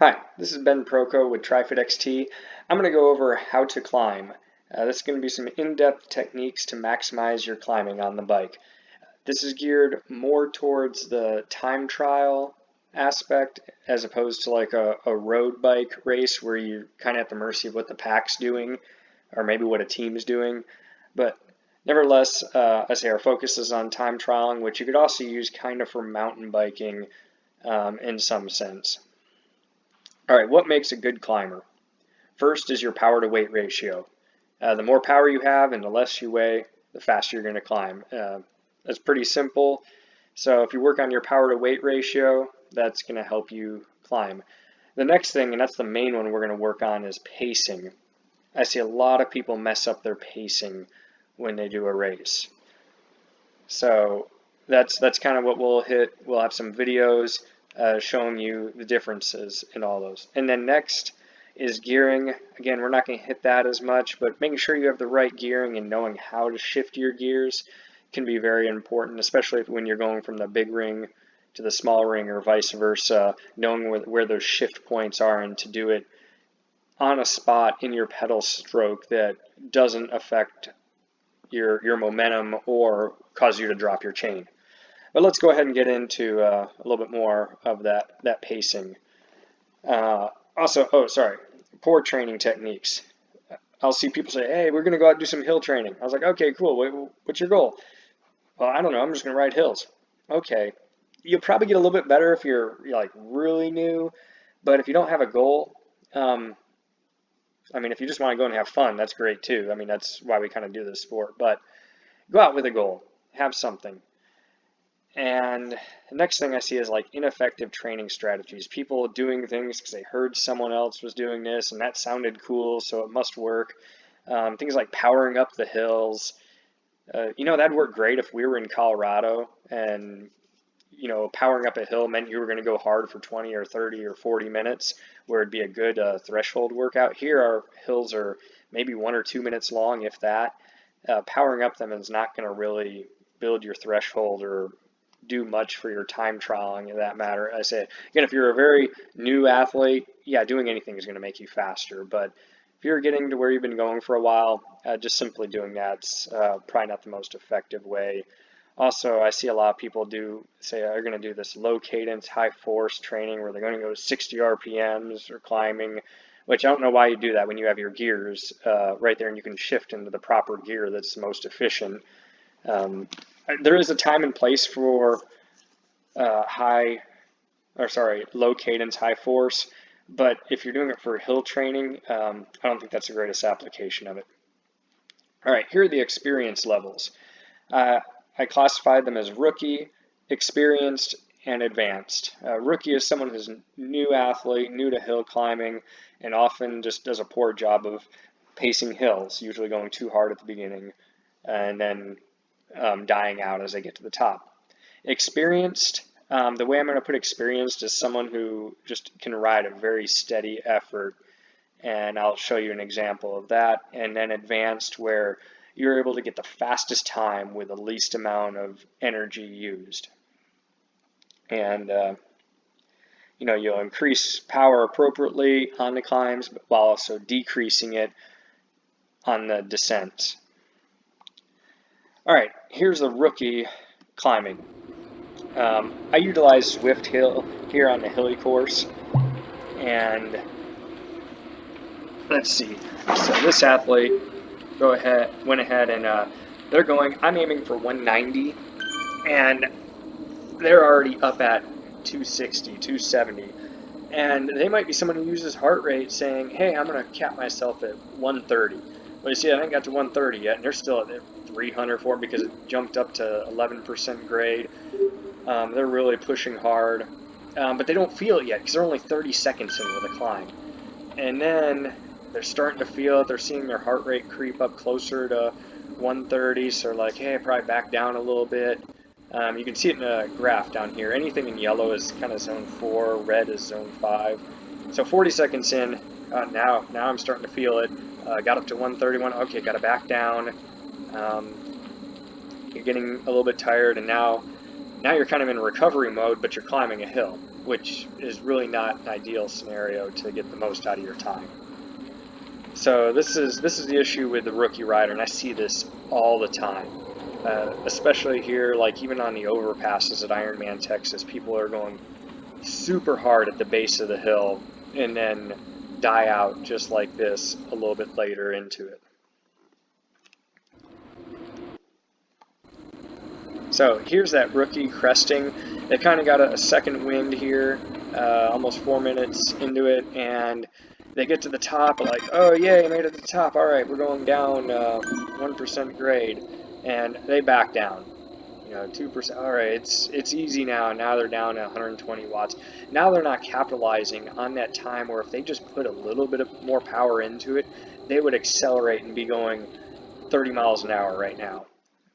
Hi, this is Ben Proco with TriFit XT. I'm going to go over how to climb. This is going to be some in-depth techniques to maximize your climbing on the bike. This is geared more towards the time trial aspect as opposed to like a road bike race where you're kind of at the mercy of what the pack's doing or maybe what a team's doing. But nevertheless, I say our focus is on time trialing, which you could also use kind of for mountain biking in some sense. All right, what makes a good climber? First is your power to weight ratio. The more power you have and the less you weigh, the faster you're going to climb. That's pretty simple. So if you work on your power to weight ratio, that's going to help you climb. The next thing, and that's the main one we're going to work on, is pacing. I see a lot of people mess up their pacing when they do a race. So that's kind of what we'll hit. We'll have some videos showing you the differences in all those. And then next is gearing. Again, we're not going to hit that as much, but making sure you have the right gearing and knowing how to shift your gears can be very important, especially when you're going from the big ring to the small ring or vice versa, knowing where those shift points are and to do it on a spot in your pedal stroke that doesn't affect your momentum or cause you to drop your chain. But let's go ahead and get into a little bit more of that pacing. Poor training techniques. I'll see people say, hey, we're going to go out and do some hill training. I was like, okay, cool. What's your goal? Well, I don't know. I'm just going to ride hills. Okay. You'll probably get a little bit better if you're like really new, but if you don't have a goal, I mean, if you just want to go and have fun, that's great too. I mean, that's why we kind of do this sport, but go out with a goal, have something. And the next thing I see is like ineffective training strategies. People doing things because they heard someone else was doing this and that sounded cool, so it must work. Things like powering up the hills. That'd work great if we were in Colorado and, powering up a hill meant you were going to go hard for 20 or 30 or 40 minutes, where it'd be a good threshold workout. Here, our hills are maybe 1 or 2 minutes long, if that. Powering up them is not going to really build your threshold or do much for your time trialing in that matter. I say, again, if you're a very new athlete, yeah, doing anything is going to make you faster. But if you're getting to where you've been going for a while, just simply doing that's probably not the most effective way. Also, I see a lot of people say they're going to do this low cadence, high force training where they're going to go 60 RPMs or climbing, which I don't know why you do that when you have your gears right there and you can shift into the proper gear that's most efficient. There is a time and place for low cadence, high force, but if you're doing it for hill training, I don't think that's the greatest application of it. All right, here are the experience levels. I classified them as rookie, experienced, and advanced. Rookie is someone who's a new athlete, new to hill climbing, and often just does a poor job of pacing hills, usually going too hard at the beginning, and then dying out as they get to the top. Experienced, the way I'm going to put experienced is someone who just can ride a very steady effort, and I'll show you an example of that. And then advanced, where you're able to get the fastest time with the least amount of energy used. And you'll increase power appropriately on the climbs, but while also decreasing it on the descents. All right, here's the rookie climbing. I utilize Zwift Hill here on the hilly course, and let's see. So this athlete went ahead and I'm aiming for 190, and they're already up at 260, 270. And they might be someone who uses heart rate saying, hey, I'm going to cap myself at 130. Well, you see, I haven't got to 130 yet, and they're still at 300 for it because it jumped up to 11% grade. They're really pushing hard, but they don't feel it yet because they're only 30 seconds in with a climb. And then they're starting to feel it. They're seeing their heart rate creep up closer to 130, so they're like, hey, probably back down a little bit. You can see it in a graph down here. Anything in yellow is kind of zone 4, red is zone 5. So 40 seconds in, now I'm starting to feel it. Got up to 131, okay, got to back down. You're getting a little bit tired, and now Now you're kind of in recovery mode, but you're climbing a hill, which is really not an ideal scenario to get the most out of your time. So this is the issue with the rookie rider, and I see this all the time, especially here, like even on the overpasses at Ironman Texas, people are going super hard at the base of the hill and then die out just like this a little bit later into it. So here's that rookie cresting. They kind of got a second wind here, almost 4 minutes into it, and they get to the top, like, oh yay, made it to the top. All right, we're going down 1% grade, and they back down. 2%. All right, it's easy now. Now they're down to 120 watts. Now they're not capitalizing on that time where if they just put a little bit of more power into it, they would accelerate and be going 30 miles an hour right now.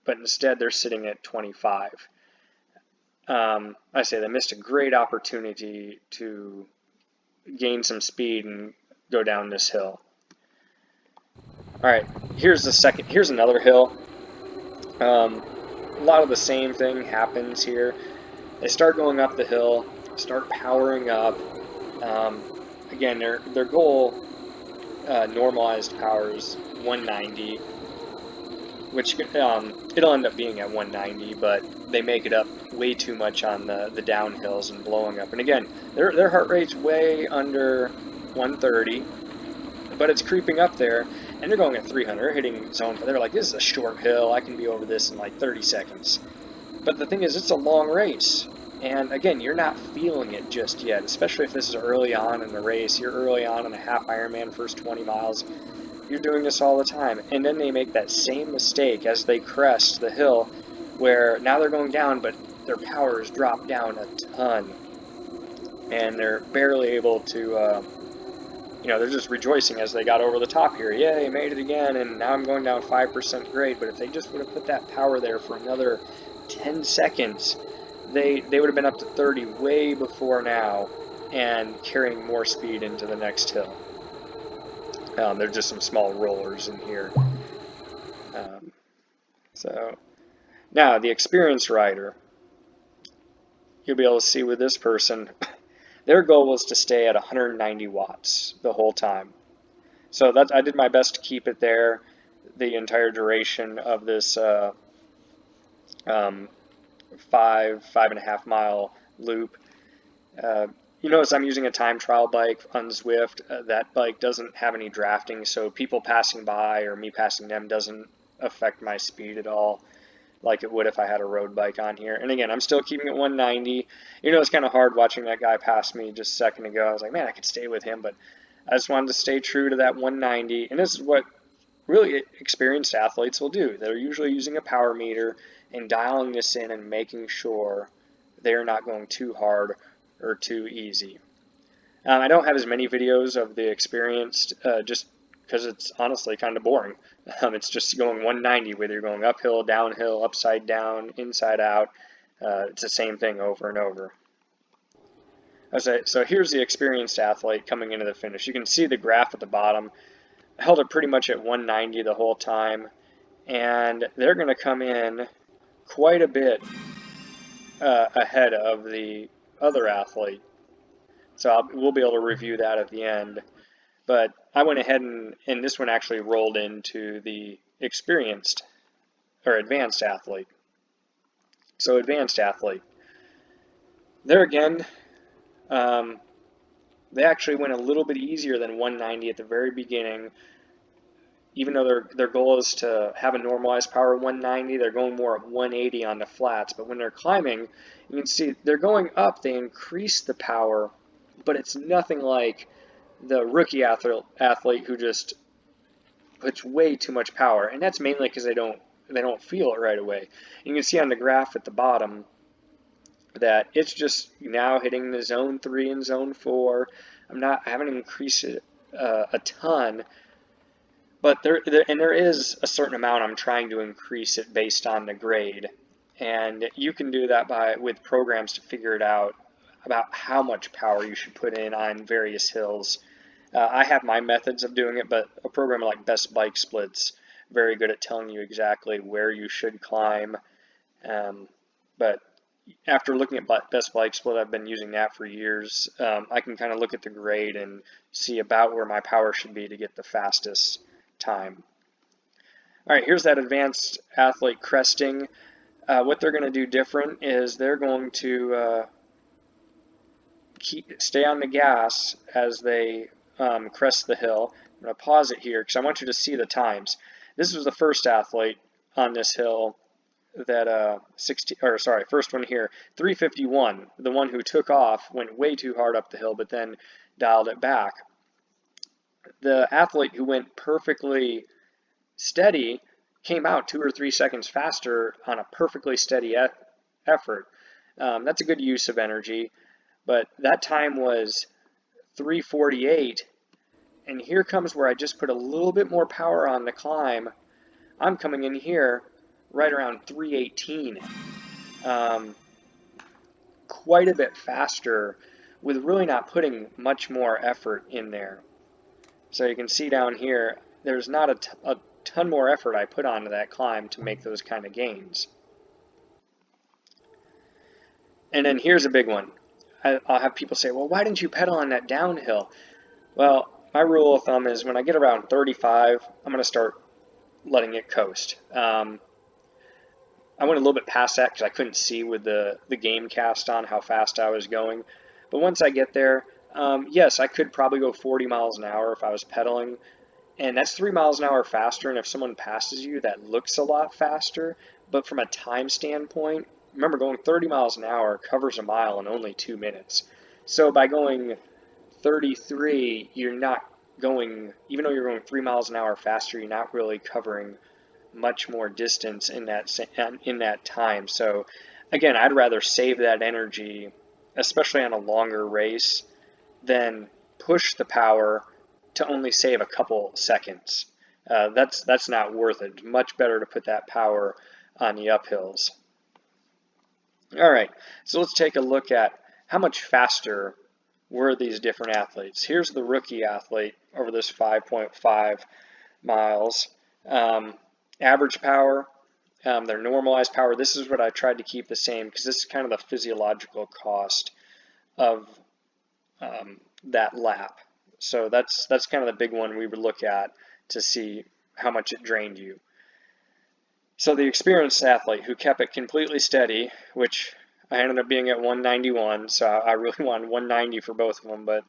But instead, they're sitting at 25. I say they missed a great opportunity to gain some speed and go down this hill. All right, here's another hill. A lot of the same thing happens here. They start going up the hill, start powering up. Again, their goal normalized power is 190, which it'll end up being at 190, but they make it up way too much on the downhills and blowing up. And again, their heart rate's way under 130, but it's creeping up there, and they're going at 300, they're hitting zone. They're like, this is a short hill, I can be over this in like 30 seconds. But the thing is, it's a long race. And again, you're not feeling it just yet, especially if this is early on in the race. You're early on in a half Ironman, first 20 miles. You're doing this all the time. And then they make that same mistake as they crest the hill, where now they're going down, but their power has dropped down a ton. And they're barely able to, they're just rejoicing as they got over the top here. Yay, made it again, and now I'm going down 5% grade. But if they just would have put that power there for another 10 seconds, they would have been up to 30 way before now and carrying more speed into the next hill. There's just some small rollers in here. So now the experienced rider, you'll be able to see with this person, their goal was to stay at 190 watts the whole time. So that I did my best to keep it there the entire duration of this 5.5 mile loop. You notice I'm using a time trial bike on Zwift. That bike doesn't have any drafting, so people passing by or me passing them doesn't affect my speed at all like it would if I had a road bike on here. And again, I'm still keeping it 190. It's kind of hard watching that guy pass me just a second ago. I was like, man, I could stay with him, but I just wanted to stay true to that 190. And this is what really experienced athletes will do. They're usually using a power meter and dialing this in and making sure they're not going too hard or too easy. I don't have as many videos of the experienced just because it's honestly kind of boring. It's just going 190, whether you're going uphill, downhill, upside down, inside out. It's the same thing over and over. So here's the experienced athlete coming into the finish. You can see the graph at the bottom. I held it pretty much at 190 the whole time, and they're going to come in quite a bit ahead of the other athlete. So we'll be able to review that at the end. But I went ahead and this one actually rolled into the experienced or advanced athlete. So advanced athlete. There again, they actually went a little bit easier than 190 at the very beginning. Even though their goal is to have a normalized power of 190, they're going more of 180 on the flats. But when they're climbing, you can see they're going up. They increase the power, but it's nothing like the rookie athlete who just puts way too much power, and that's mainly because they don't feel it right away. You can see on the graph at the bottom that it's just now hitting the zone 3 and zone 4. I haven't increased it a ton, but there is a certain amount I'm trying to increase it based on the grade, and you can do that with programs to figure it out about how much power you should put in on various hills. I have my methods of doing it, but a program like Best Bike Split's very good at telling you exactly where you should climb. But after looking at Best Bike Split, I've been using that for years. I can kind of look at the grade and see about where my power should be to get the fastest time. All right, here's that advanced athlete cresting. What they're going to do different is they're going to stay on the gas as they crest the hill. I'm going to pause it here because I want you to see the times. This was the first athlete on this hill that first one here, 351. The one who took off went way too hard up the hill, but then dialed it back. The athlete who went perfectly steady came out 2 or 3 seconds faster on a perfectly steady effort. That's a good use of energy, but that time was 348, and here comes where I just put a little bit more power on the climb. I'm coming in here right around 318. Quite a bit faster with really not putting much more effort in there. So you can see down here, there's not a ton more effort I put onto that climb to make those kind of gains. And then here's a big one. I'll have people say, well, why didn't you pedal on that downhill? Well, my rule of thumb is when I get around 35, I'm going to start letting it coast. I went a little bit past that because I couldn't see with the game cast on how fast I was going. But once I get there, yes, I could probably go 40 miles an hour if I was pedaling. And that's 3 miles an hour faster. And if someone passes you, that looks a lot faster. But from a time standpoint, remember going 30 miles an hour covers a mile in only 2 minutes. So by going 33, you're not going, even though you're going 3 miles an hour faster, you're not really covering much more distance in that time. So again, I'd rather save that energy, especially on a longer race, than push the power to only save a couple seconds. That's not worth it. It's much better to put that power on the uphills. All right, so let's take a look at how much faster were these different athletes. Here's the rookie athlete over this 5.5 miles. Average power, their normalized power. This is what I tried to keep the same because this is kind of the physiological cost of that lap. So that's kind of the big one we would look at to see how much it drained you. So the experienced athlete who kept it completely steady, which I ended up being at 191, so I really wanted 190 for both of them, but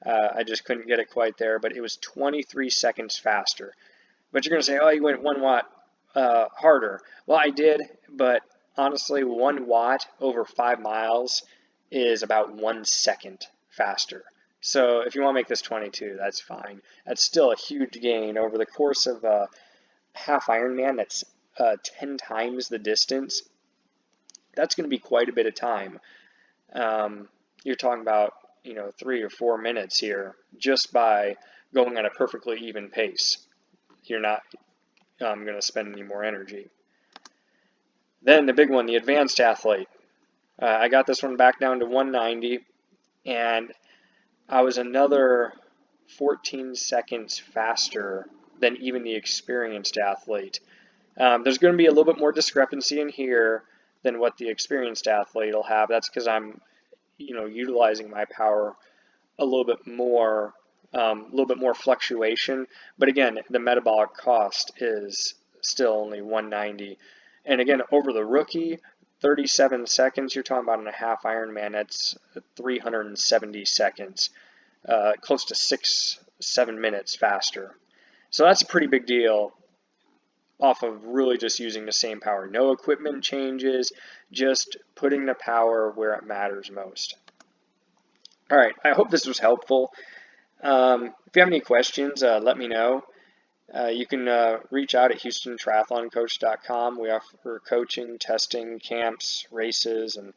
I just couldn't get it quite there. But it was 23 seconds faster. But you're going to say, oh, you went 1 watt harder. Well, I did, but honestly, 1 watt over 5 miles is about 1 second faster. So if you want to make this 22, that's fine. That's still a huge gain over the course of a half Ironman. That's 10 times the distance. That's going to be quite a bit of time. You're talking about 3 or 4 minutes here just by going at a perfectly even pace. You're not going to spend any more energy. Then the big one, the advanced athlete. I got this one back down to 190, and I was another 14 seconds faster than even the experienced athlete. There's going to be a little bit more discrepancy in here than what the experienced athlete will have. That's because I'm, utilizing my power a little bit more fluctuation. But again, the metabolic cost is still only 190. And again, over the rookie, 37 seconds, you're talking about in a half Ironman, that's 370 seconds, close to 6-7 minutes faster. So that's a pretty big deal off of really just using the same power. No equipment changes, just putting the power where it matters most. All right, I hope this was helpful. If you have any questions, let me know. You can reach out at HoustonTriathlonCoach.com. We offer coaching, testing, camps, races, and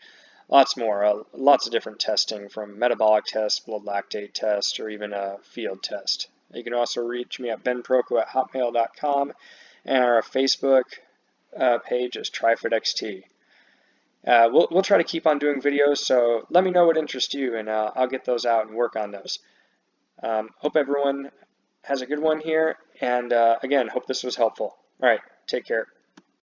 lots more. Lots of different testing, from metabolic tests, blood lactate test, or even a field test. You can also reach me at benproco@hotmail.com, and our Facebook page is TriFitXT. We'll try to keep on doing videos, so let me know what interests you, and I'll get those out and work on those. Hope everyone has a good one here, and again, hope this was helpful. All right, take care.